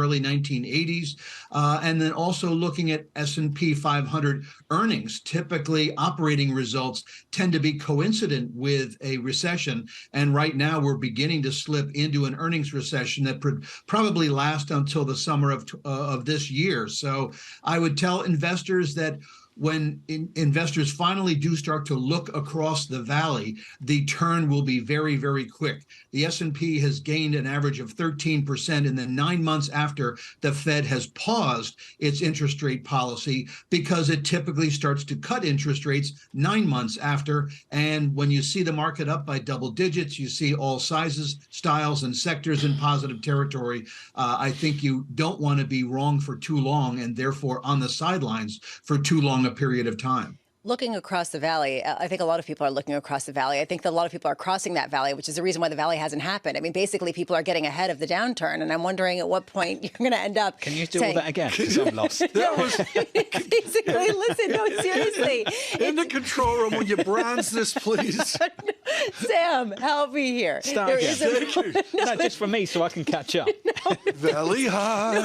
early 1980s, and then also looking at S&P 500 earnings. Typically, operating results tend to be coincident with a recession, and right now we're beginning to slip into an earnings recession that probably last until the summer of this year. So I would tell investors that when investors finally do start to look across the valley, the turn will be very, very quick. The S&P has gained an average of 13% in the 9 months after the Fed has paused its interest rate policy, because it typically starts to cut interest rates 9 months after. And when you see the market up by double digits, you see all sizes, styles, and sectors in positive territory. I think you don't want to be wrong for too long, and therefore on the sidelines for too long a period of time. Looking across the valley, I think a lot of people are looking across the valley. I think that a lot of people are crossing that valley, which is the reason why the valley hasn't happened. I mean, basically, people are getting ahead of the downturn, and I'm wondering at what point you're going to end up. Can you do all that again? Because I'm lost. Basically, listen, no, seriously. In the control room, will you bronze this, please? Sam, help me here. Start again. No, just for me, so I can catch up. Valley high.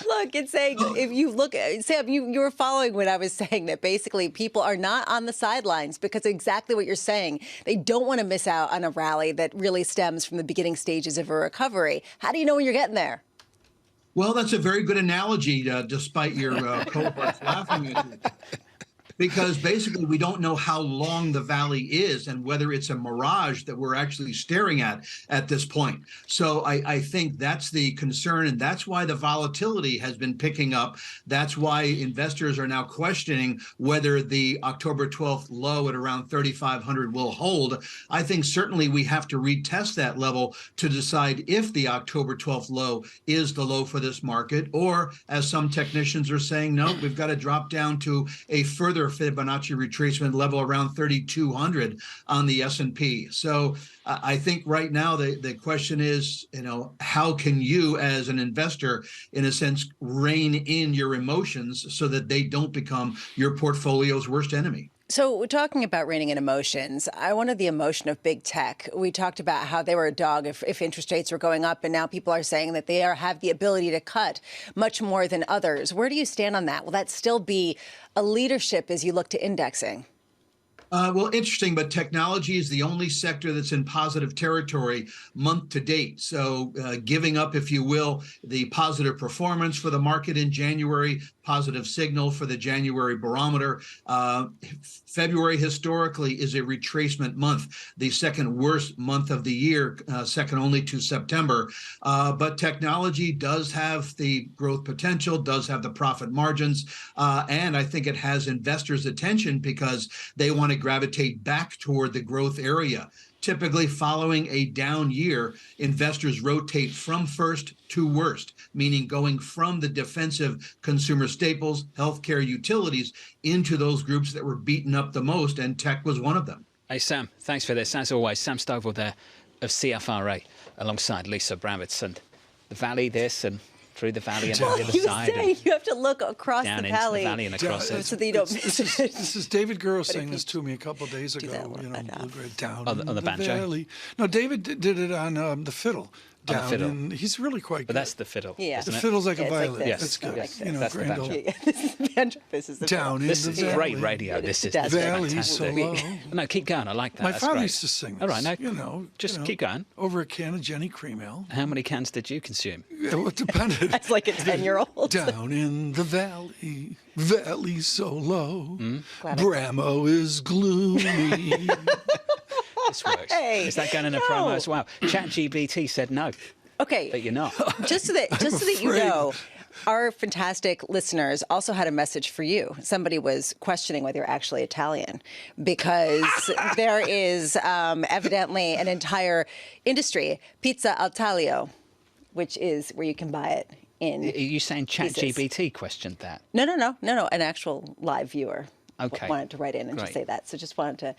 Look, it's saying, if you look, Sam, you were following what I was saying, that basically people are not on the sidelines because exactly what you're saying. They don't want to miss out on a rally that really stems from the beginning stages of a recovery. How do you know when you're getting there? Well, that's a very good analogy, despite your cohorts laughing at you. Because basically we don't know how long the valley is and whether it's a mirage that we're actually staring at this point. So I think that's the concern, and that's why the volatility has been picking up. That's why investors are now questioning whether the October 12th low at around 3,500 will hold. I think certainly we have to retest that level to decide if the October 12th low is the low for this market, or, as some technicians are saying, no, we've got to drop down to a further Fibonacci retracement level around 3,200 on the S&P. So I think right now the question is, how can you as an investor, in a sense, rein in your emotions so that they don't become your portfolio's worst enemy? So we're talking about reining in emotions. I wanted the emotion of big tech. We talked about how they were a dog if interest rates were going up, and now people are saying that they have the ability to cut much more than others. Where do you stand on that? Will that still be a leadership as you look to indexing? Well, interesting, but technology is the only sector that's in positive territory month to date. So giving up, if you will, the positive performance for the market in January, positive signal for the January barometer. February historically is a retracement month, the second worst month of the year, second only to September. But technology does have the growth potential, does have the profit margins, and I think it has investors' attention because they want to gravitate back toward the growth area. Typically, following a down year, investors rotate from first to worst, meaning going from the defensive consumer staples, healthcare, utilities, into those groups that were beaten up the most, and tech was one of them. Hey, Sam, thanks for this. As always, Sam Stovall there of CFRA, alongside Lisa Bravitz, and the valley this and through the valley and on the other side. You have to look across down the into valley. the valley and across it. So that you don't miss it. This is David Gurrow saying this to me a couple of days ago. Down on the banjo. Valley. No, David did it on the fiddle. Down, the fiddle. and he's really quite good. But that's the fiddle. Yeah. The fiddle's like a violin. Like yes, that's good. yes, That's the banjo. This is the banjo. This is the down in This the is valley. great radio. This is Valley fantastic. so low. No, keep going. I like that. My That's father great. used to sing this. All right, now, just keep going. Over a can of Jenny Cream Ale. How many cans did you consume? Well, it depended. That's like a 10-year-old. Down in the valley, valley so low, Bramo is gloomy. This works. Hey, is that going in a promo as well? ChatGPT said no. Okay. But you're not. Just so that you know, our fantastic listeners also had a message for you. Somebody was questioning whether you're actually Italian, because there is evidently an entire industry, Pizza al Taglio, which is where you can buy it in. Are you saying ChatGPT questioned that? No. An actual live viewer wanted to write in and just say that. So just wanted to,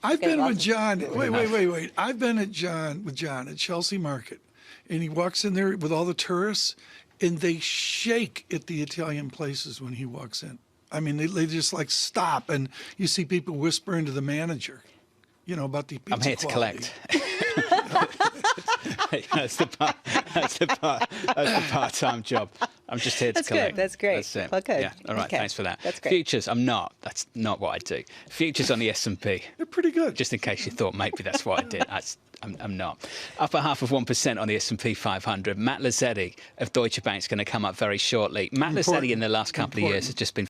I've been with John. Wait. I've been with John at Chelsea Market. And he walks in there with all the tourists, and they shake at the Italian places when he walks in. I mean, they just like stop, and you see people whisper into the manager, about the pizza I'm here quality. to collect. That's the part-time job. I'm just here to That's collect. good. That's great. That's it. Well, good. Yeah. All right. Okay. Thanks for that. That's great. Futures. That's not what I do. Futures on the S&P. They're pretty good. Just in case you thought maybe that's what I did. I'm not. Upper half of 1% on the S&P 500. Matt Lazzetti of Deutsche Bank is going to come up very shortly. Matt Lazzetti in the last couple of years has just been